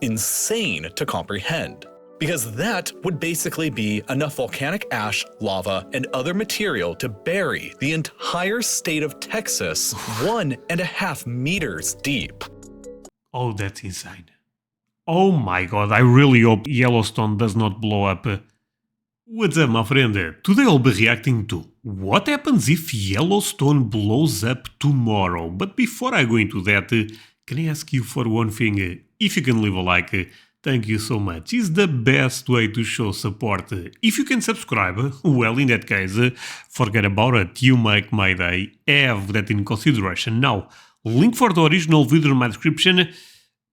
insane to comprehend. Because that would basically be enough volcanic ash, lava, and other material to bury the entire state of Texas 1.5 meters deep. Oh, that's insane. Oh my god, I really hope Yellowstone does not blow up. What's up, my friend? Today I'll be reacting to what happens if Yellowstone blows up tomorrow. But before I go into that, can I ask you for one thing? If you can leave a like, thank you so much. It's the best way to show support. If you can subscribe, well, in that case, forget about it. You make my day. Have that in consideration. Now, link for the original video in my description.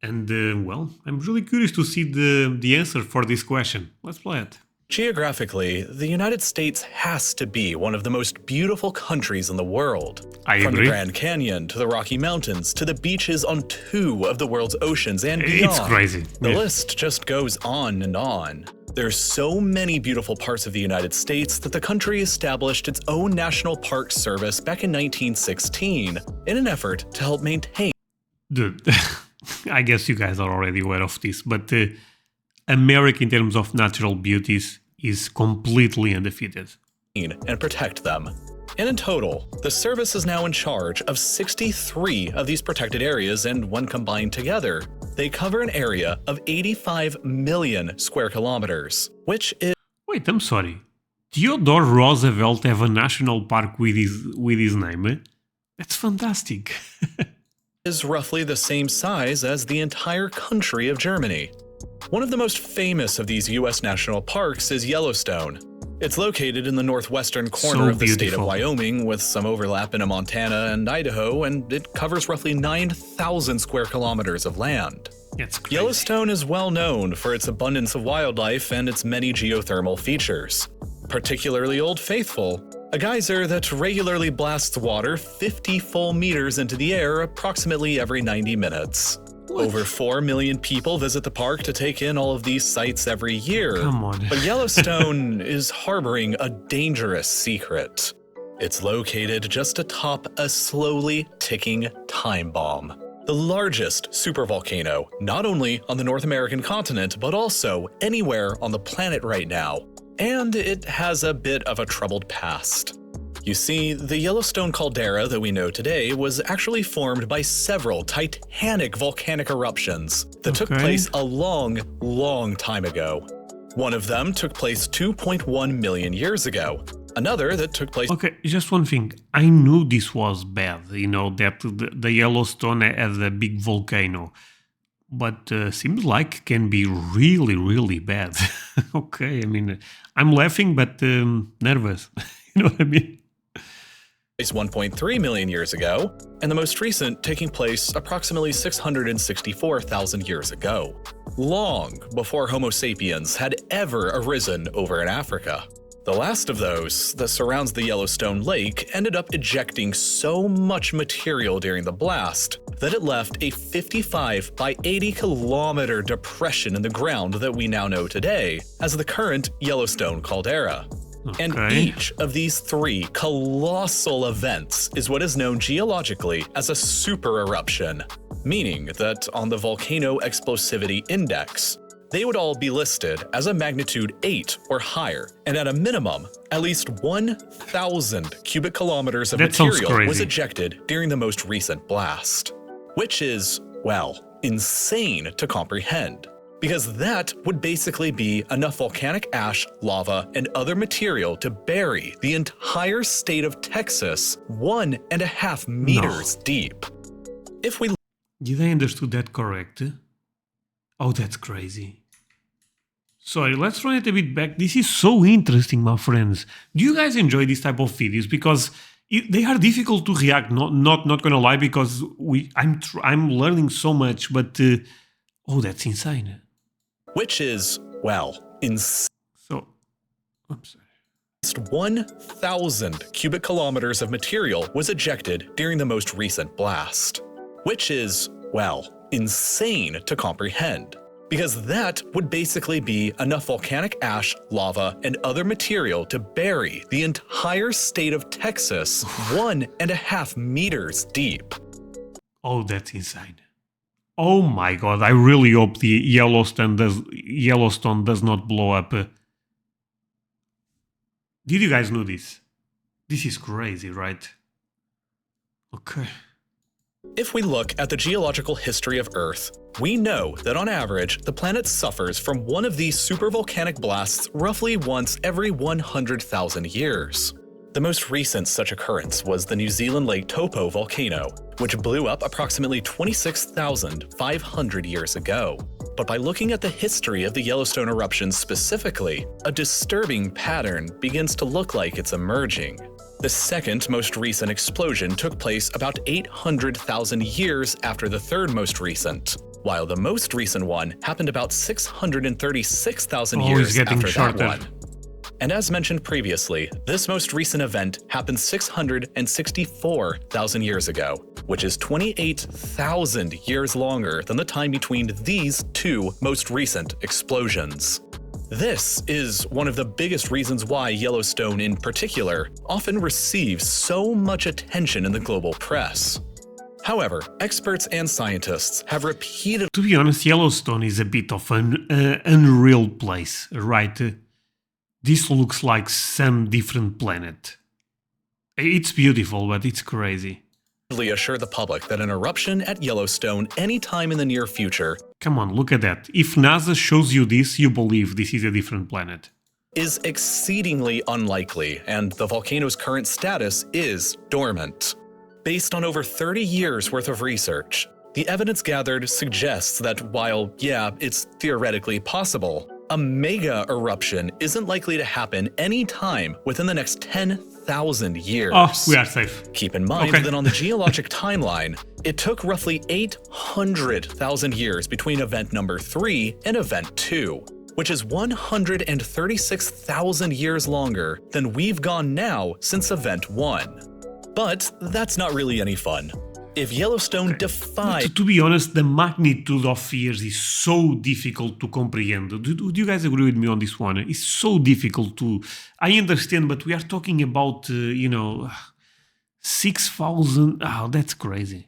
And, well, I'm really curious to see the answer for this question. Let's play it. Geographically, the United States has to be one of the most beautiful countries in the world. I From agree. the Grand Canyon to the Rocky Mountains to the beaches on 2 of the world's oceans and beyond. It's crazy. The Yeah. list just goes on and on. There's so many beautiful parts of the United States that the country established its own National Park Service back in 1916 in an effort to help maintain. Dude, I guess you guys are already aware of this, but America in terms of natural beauties is completely undefeated. And protect them. And in total, the service is now in charge of 63 of these protected areas, and when combined together, they cover an area of 85 million square kilometers, which is Wait, I'm sorry. Theodore Roosevelt have a national park with his name? That's fantastic. roughly the same size as the entire country of Germany. One of the most famous of these U.S. national parks is Yellowstone. It's located in the northwestern corner So of the state of beautiful. Wyoming, with some overlap in Montana and Idaho, and it covers roughly 9,000 square kilometers of land. That's crazy. Yellowstone is well known for its abundance of wildlife and its many geothermal features, particularly Old Faithful, a geyser that regularly blasts water 50 full meters into the air approximately every 90 minutes. What? Over 4 million people visit the park to take in all of these sights every year. Come on. But Yellowstone is harboring a dangerous secret. It's located just atop a slowly ticking time bomb. The largest supervolcano, not only on the North American continent, but also anywhere on the planet right now. And it has a bit of a troubled past. You see, the Yellowstone caldera that we know today was actually formed by several titanic volcanic eruptions that took Okay. place a long, long time ago. One of them took place 2.1 million years ago. Another that took place Okay, just one thing. I knew this was bad, that the Yellowstone had a big volcano. But seems like can be really, really bad. Okay, I mean, I'm laughing, but nervous. You know what I mean? 1.3 million years ago, and the most recent taking place approximately 664,000 years ago, long before Homo sapiens had ever arisen over in Africa. The last of those, that surrounds the Yellowstone Lake, ended up ejecting so much material during the blast that it left a 55 by 80 kilometer depression in the ground that we now know today as the current Yellowstone caldera. And Okay. each of these 3 colossal events is what is known geologically as a super eruption, meaning that on the Volcano Explosivity Index, they would all be listed as a magnitude 8 or higher, and at a minimum, at least 1,000 cubic kilometers of That sounds material was crazy. ejected during the most recent blast, which is, well, insane to comprehend. Because that would basically be enough volcanic ash, lava, and other material to bury the entire state of Texas 1.5 meters deep. If we Did I understood that correct? Oh, that's crazy. Sorry, let's run it a bit back. This is so interesting, my friends. Do you guys enjoy this type of videos? Because they are difficult to react. Not gonna lie, because I'm learning so much. But oh, that's insane. which is, well, insane. So, I'm sorry. 1,000 cubic kilometers of material was ejected during the most recent blast, which is, well, insane to comprehend. Because that would basically be enough volcanic ash, lava, and other material to bury the entire state of Texas 1.5 meters deep. Oh, that's insane. Oh my god, I really hope the Yellowstone does not blow up. Did you guys know this? This is crazy, right? Okay. If we look at the geological history of Earth, we know that on average, the planet suffers from one of these supervolcanic blasts roughly once every 100,000 years. The most recent such occurrence was the New Zealand Lake Taupo volcano, which blew up approximately 26,500 years ago. But by looking at the history of the Yellowstone eruptions specifically, a disturbing pattern begins to look like it's emerging. The second most recent explosion took place about 800,000 years after the third most recent, while the most recent one happened about 636,000 years after that one. And as mentioned previously, this most recent event happened 664,000 years ago, which is 28,000 years longer than the time between these two most recent explosions. This is one of the biggest reasons why Yellowstone in particular often receives so much attention in the global press. However, experts and scientists have repeatedly— To be honest, Yellowstone is a bit of an unreal place, right? This looks like some different planet. It's beautiful, but it's crazy. assure the public that an eruption at Yellowstone anytime in the near future— Come on, look at that. If NASA shows you this, you believe this is a different planet. is exceedingly unlikely, and the volcano's current status is dormant. Based on over 30 years worth of research, the evidence gathered suggests that while, yeah, it's theoretically possible, a mega eruption isn't likely to happen anytime within the next 10,000 years. Oh, we are safe. Keep in mind that on the geologic timeline, it took roughly 800,000 years between event number 3 and event 2, which is 136,000 years longer than we've gone now since event 1. But that's not really any fun. If Yellowstone defied— To be honest, the magnitude of fears is so difficult to comprehend. Do you guys agree with me on this one? It's so difficult to— I understand, but we are talking about, 6,000. Oh, that's crazy.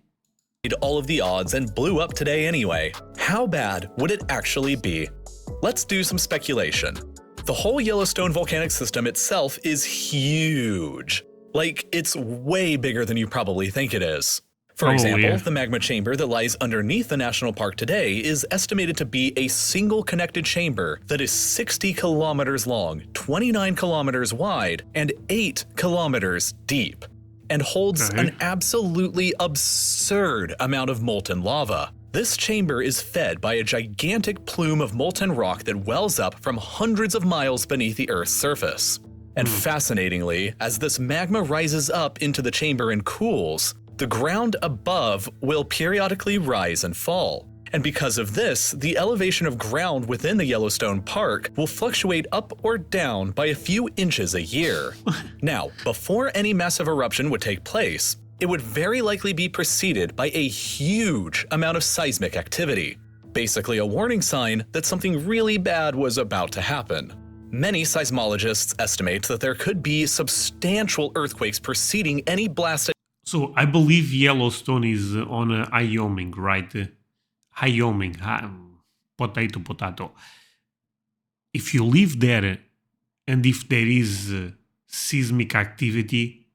all of the odds and blew up today anyway, how bad would it actually be? Let's do some speculation. The whole Yellowstone volcanic system itself is huge. Like, it's way bigger than you probably think it is. For example, the magma chamber that lies underneath the national park today is estimated to be a single connected chamber that is 60 kilometers long, 29 kilometers wide, and 8 kilometers deep, and holds an absolutely absurd amount of molten lava. This chamber is fed by a gigantic plume of molten rock that wells up from hundreds of miles beneath the Earth's surface. And fascinatingly, as this magma rises up into the chamber and cools, the ground above will periodically rise and fall. And because of this, the elevation of ground within the Yellowstone Park will fluctuate up or down by a few inches a year. Now, before any massive eruption would take place, it would very likely be preceded by a huge amount of seismic activity, basically a warning sign that something really bad was about to happen. Many seismologists estimate that there could be substantial earthquakes preceding any blast. So I believe Yellowstone is on Wyoming, right? Wyoming, potato. If you live there and if there is seismic activity,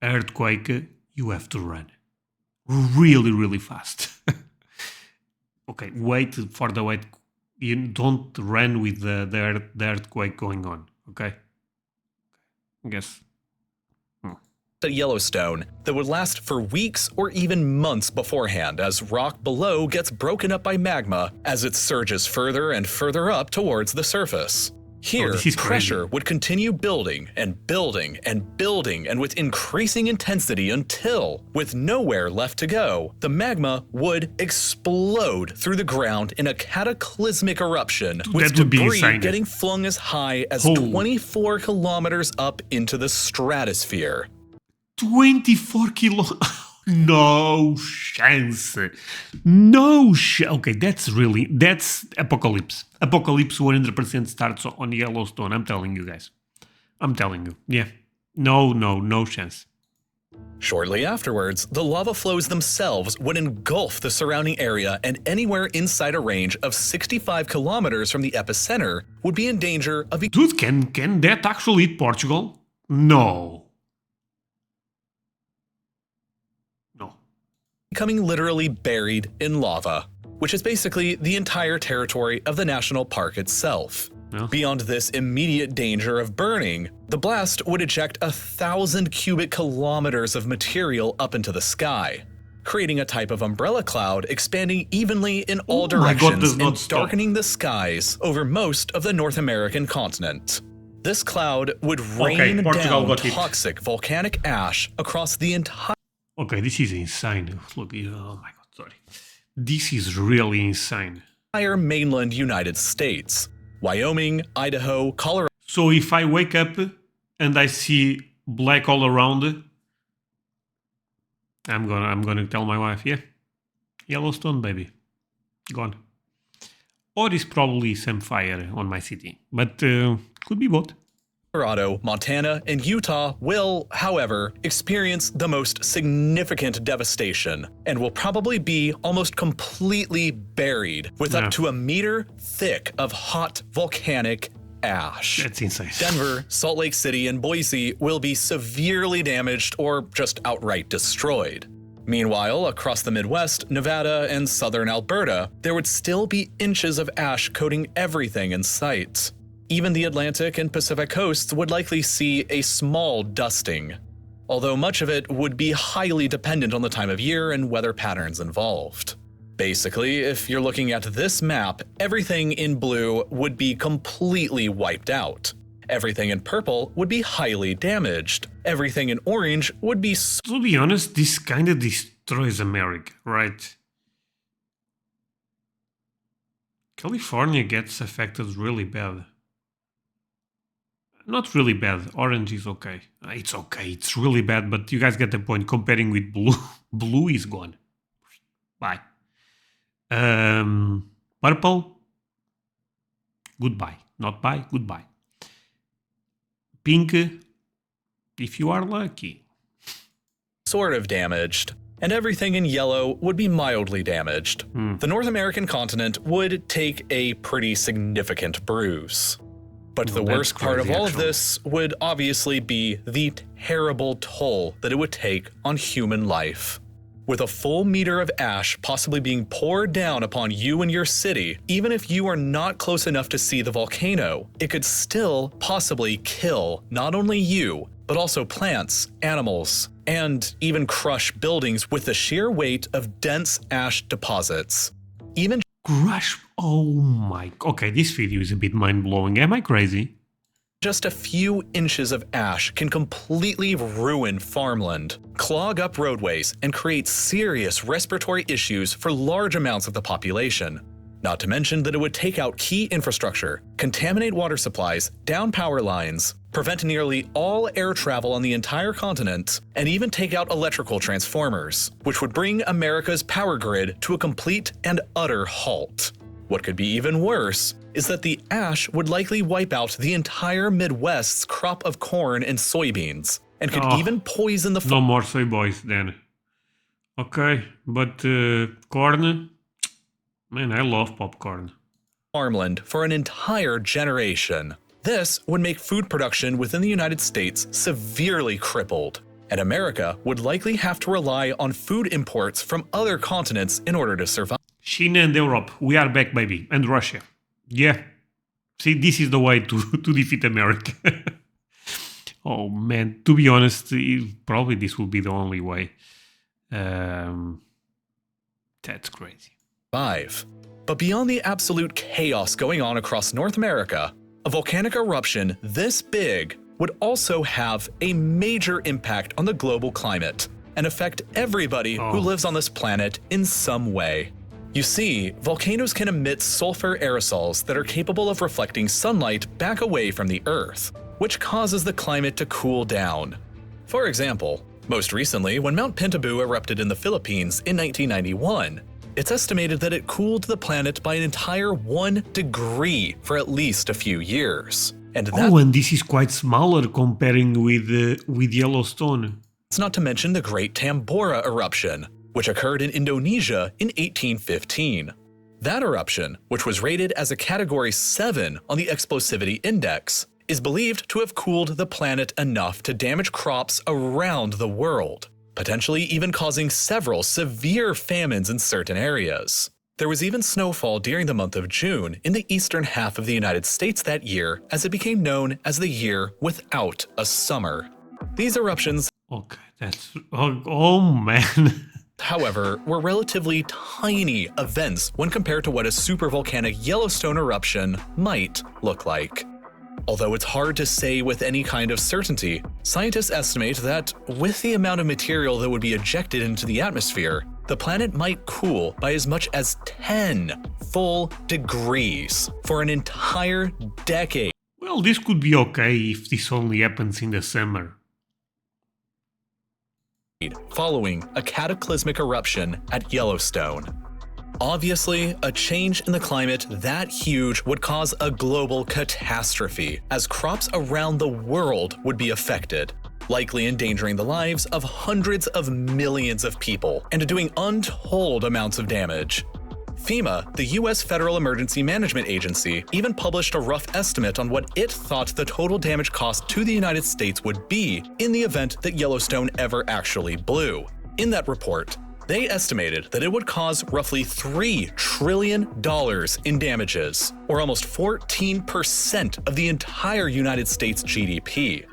earthquake, you have to run really, really fast. Okay, wait for the wait. You don't run with the earthquake going on, okay? I guess. At Yellowstone that would last for weeks or even months beforehand as rock below gets broken up by magma as it surges further and further up towards the surface. Here, pressure would continue building and building and building and with increasing intensity until, with nowhere left to go, the magma would explode through the ground in a cataclysmic eruption with debris getting flung as high as 24 kilometers up into the stratosphere. 24 kilos? No chance. No chance. Okay, that's apocalypse. Apocalypse 100% starts on Yellowstone. I'm telling you guys. I'm telling you. Yeah. No chance. Shortly afterwards, the lava flows themselves would engulf the surrounding area, and anywhere inside a range of 65 kilometers from the epicenter would be in danger of Dude, can that actually hit Portugal? No. No. becoming literally buried in lava, which is basically the entire territory of the national park itself. Yeah. Beyond this immediate danger of burning, the blast would eject 1,000 cubic kilometers of material up into the sky, creating a type of umbrella cloud expanding evenly in all directions and darkening the skies over most of the North American continent. This cloud would rain down toxic volcanic ash across the entire... Okay, this is insane. Look, oh my god, sorry. This is really insane. ...entire mainland United States. Wyoming, Idaho, Colorado... So if I wake up and I see black all around, I'm gonna tell my wife, yeah, Yellowstone, baby, gone. Or it's probably some fire on my city, but could be both. Colorado, Montana, and Utah will, however, experience the most significant devastation and will probably be almost completely buried with up to a meter thick of hot volcanic ash. That's insane. Denver, Salt Lake City, and Boise will be severely damaged or just outright destroyed. Meanwhile, across the Midwest, Nevada, and southern Alberta, there would still be inches of ash coating everything in sight. Even the Atlantic and Pacific coasts would likely see a small dusting, although much of it would be highly dependent on the time of year and weather patterns involved. Basically, if you're looking at this map, everything in blue would be completely wiped out. Everything in purple would be highly damaged. Everything in orange would be... To be honest, this kind of destroys America, right? California gets affected really bad. Not really bad. Orange is okay. It's okay. It's really bad, but you guys get the point. Comparing with blue, blue is gone. Bye. Purple. Goodbye. Not bye. Goodbye. Pink. If you are lucky. Sort of damaged. And everything in yellow would be mildly damaged. The North American continent would take a pretty significant bruise. But the worst part of all of this would obviously be the terrible toll that it would take on human life. With a full meter of ash possibly being poured down upon you and your city, even if you are not close enough to see the volcano, it could still possibly kill not only you, but also plants, animals, and even crush buildings with the sheer weight of dense ash deposits. Even crush. Oh my. Okay, this video is a bit mind-blowing. Am I crazy? just a few inches of ash can completely ruin farmland, clog up roadways, and create serious respiratory issues for large amounts of the population. Not to mention that it would take out key infrastructure, contaminate water supplies, down power lines, prevent nearly all air travel on the entire continent, and even take out electrical transformers, which would bring America's power grid to a complete and utter halt. What could be even worse is that the ash would likely wipe out the entire Midwest's crop of corn and soybeans, and could even poison the No more soy boys then. Okay, but corn? Man, I love popcorn. Farmland for an entire generation. This would make food production within the United States severely crippled, and America would likely have to rely on food imports from other continents in order to survive. China and Europe, we are back, baby. And Russia. Yeah. See, this is the way to defeat America. Oh, man. To be honest, probably this will be the only way. That's crazy. But beyond the absolute chaos going on across North America, a volcanic eruption this big would also have a major impact on the global climate and affect everybody who lives on this planet in some way. You see, volcanoes can emit sulfur aerosols that are capable of reflecting sunlight back away from the Earth, which causes the climate to cool down. For example, most recently, when Mount Pinatubo erupted in the Philippines in 1991, it's estimated that it cooled the planet by an entire 1 degree for at least a few years. And and this is quite smaller comparing with Yellowstone. not to mention the Great Tambora eruption, which occurred in Indonesia in 1815. That eruption, which was rated as a Category 7 on the Explosivity Index, is believed to have cooled the planet enough to damage crops around the world, potentially even causing several severe famines in certain areas. There was even snowfall during the month of June in the eastern half of the United States that year, as it became known as the year without a summer. These eruptions, Okay, that's... Oh man. however, were relatively tiny events when compared to what a supervolcanic Yellowstone eruption might look like. Although it's hard to say with any kind of certainty, scientists estimate that with the amount of material that would be ejected into the atmosphere, the planet might cool by as much as 10 full degrees for an entire decade. Well, this could be okay if this only happens in the summer. Following a cataclysmic eruption at Yellowstone. Obviously, a change in the climate that huge would cause a global catastrophe, as crops around the world would be affected, likely endangering the lives of hundreds of millions of people and doing untold amounts of damage. FEMA, the US Federal Emergency Management Agency, even published a rough estimate on what it thought the total damage cost to the United States would be in the event that Yellowstone ever actually blew. In that report, they estimated that it would cause roughly $3 trillion in damages, or almost 14% of the entire United States GDP.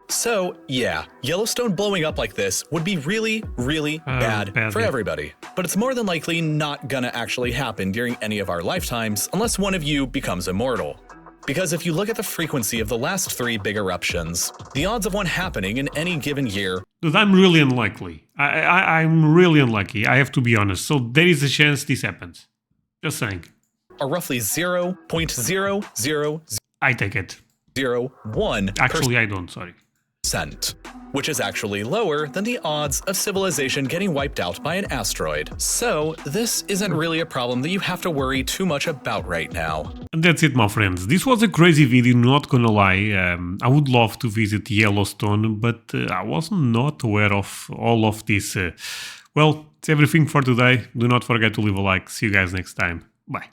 So, yeah, Yellowstone blowing up like this would be really, really bad for everybody. But it's more than likely not gonna actually happen during any of our lifetimes unless one of you becomes immortal. Because if you look at the frequency of the last 3 big eruptions, the odds of one happening in any given year... Dude, I'm really unlikely. I'm really unlucky, I have to be honest. So there is a chance this happens. Just saying. ...are roughly 0.00001%. I take it. Actually, I don't, sorry. Which is actually lower than the odds of civilization getting wiped out by an asteroid. So this isn't really a problem that you have to worry too much about right now. And that's it, my friends. This was a crazy video, not gonna lie. I would love to visit Yellowstone, but I was not aware of all of this. Well, it's everything for today. Do not forget to leave a like. See you guys next time. Bye.